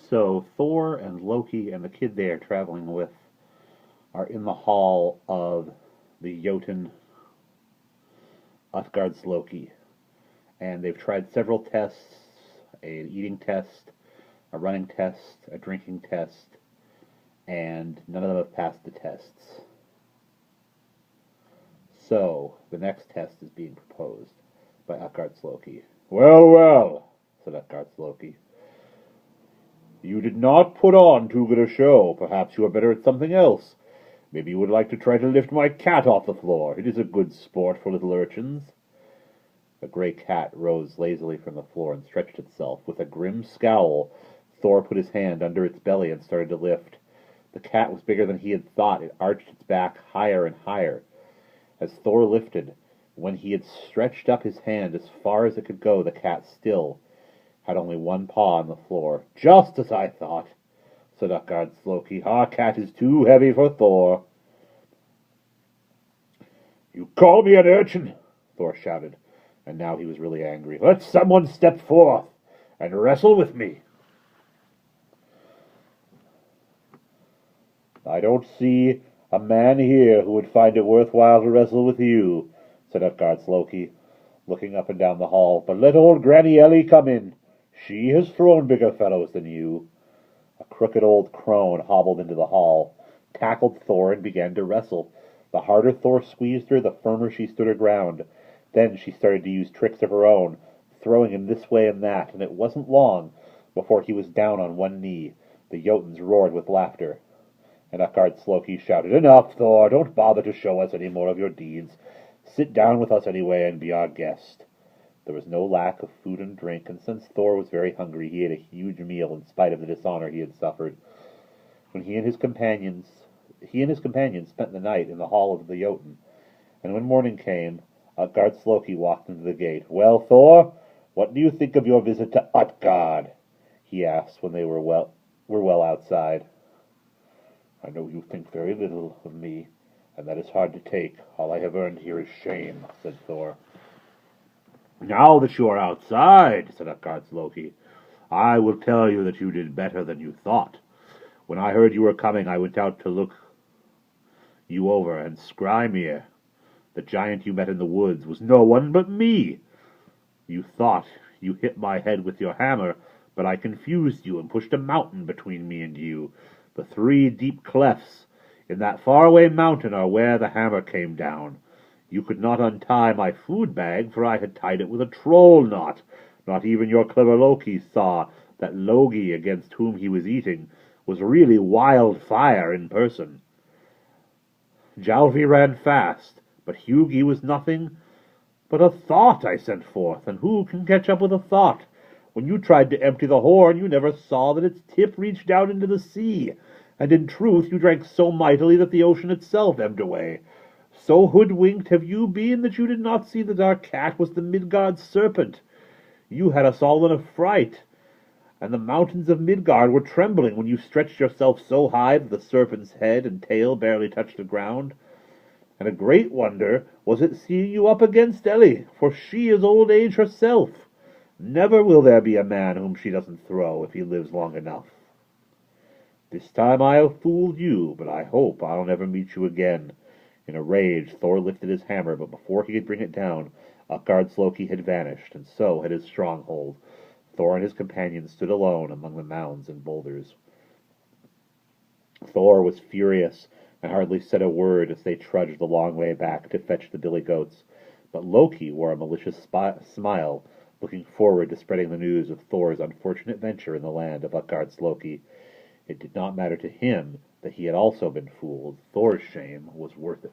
So Thor and Loki and the kid they are traveling with are in the hall of the Jotun Utgardsloki, and they've tried several tests: an eating test, a running test, a drinking test, and none of them have passed the tests. So the next test is being proposed by Utgardsloki. "Well, well," said Utgardsloki. "You did not put on too good a show. Perhaps you are better at something else. Maybe you would like to try to lift my cat off the floor. It is a good sport for little urchins." The gray cat rose lazily from the floor and stretched itself. With a grim scowl, Thor put his hand under its belly and started to lift. The cat was bigger than he had thought. It arched its back higher and higher. As Thor lifted, when he had stretched up his hand as far as it could go, the cat still had only one paw on the floor. "Just as I thought," said Utgardsloki. "Our cat is too heavy for Thor." "You call me an urchin?" Thor shouted, and now he was really angry. "Let someone step forth and wrestle with me." "I don't see a man here who would find it worthwhile to wrestle with you," said Utgardsloki, looking up and down the hall. "But let old Granny Ellie come in. She has thrown bigger fellows than you." A crooked old crone hobbled into the hall, tackled Thor, and began to wrestle. The harder Thor squeezed her, the firmer she stood her ground. Then she started to use tricks of her own, throwing him this way and that, and it wasn't long before he was down on one knee. The Jotuns roared with laughter, and Utgardsloki shouted, "Enough, Thor! Don't bother to show us any more of your deeds. Sit down with us anyway and be our guest." There was no lack of food and drink, and since Thor was very hungry, he ate a huge meal in spite of the dishonor he had suffered. When he and his companions spent the night in the hall of the Jotun, and when morning came, Utgardsloki walked into the gate. "Well, Thor, what do you think of your visit to Utgard?" he asked when they were well outside. "I know you think very little of me, and that is hard to take. All I have earned here is shame," said Thor. "Now that you are outside," said Utgardsloki, "I will tell you that you did better than you thought. When I heard you were coming, I went out to look you over, and Skrymir, the giant you met in the woods, was no one but me. You thought you hit my head with your hammer, but I confused you and pushed a mountain between me and you. The 3 deep clefts in that faraway mountain are where the hammer came down. You could not untie my food bag, for I had tied it with a troll knot. Not even your clever Loki saw that Logi, against whom he was eating, was really wildfire in person. Jalvi ran fast, but Hugi was nothing but a thought I sent forth, and who can catch up with a thought? When you tried to empty the horn, you never saw that its tip reached down into the sea, and in truth you drank so mightily that the ocean itself ebbed away. So hoodwinked have you been that you did not see that our cat was the Midgard serpent. You had us all in a fright, and the mountains of Midgard were trembling when you stretched yourself so high that the serpent's head and tail barely touched the ground. And a great wonder was it seeing you up against Ellie, for she is old age herself. Never will there be a man whom she doesn't throw if he lives long enough. This time I have fooled you, but I hope I'll never meet you again." In a rage, Thor lifted his hammer, but before he could bring it down, Utgardsloki had vanished, and so had his stronghold. Thor and his companions stood alone among the mounds and boulders. Thor was furious and hardly said a word as they trudged the long way back to fetch the billy goats. But Loki wore a malicious smile, looking forward to spreading the news of Thor's unfortunate venture in the land of Utgardsloki. It did not matter to him that he had also been fooled. Thor's shame was worth it.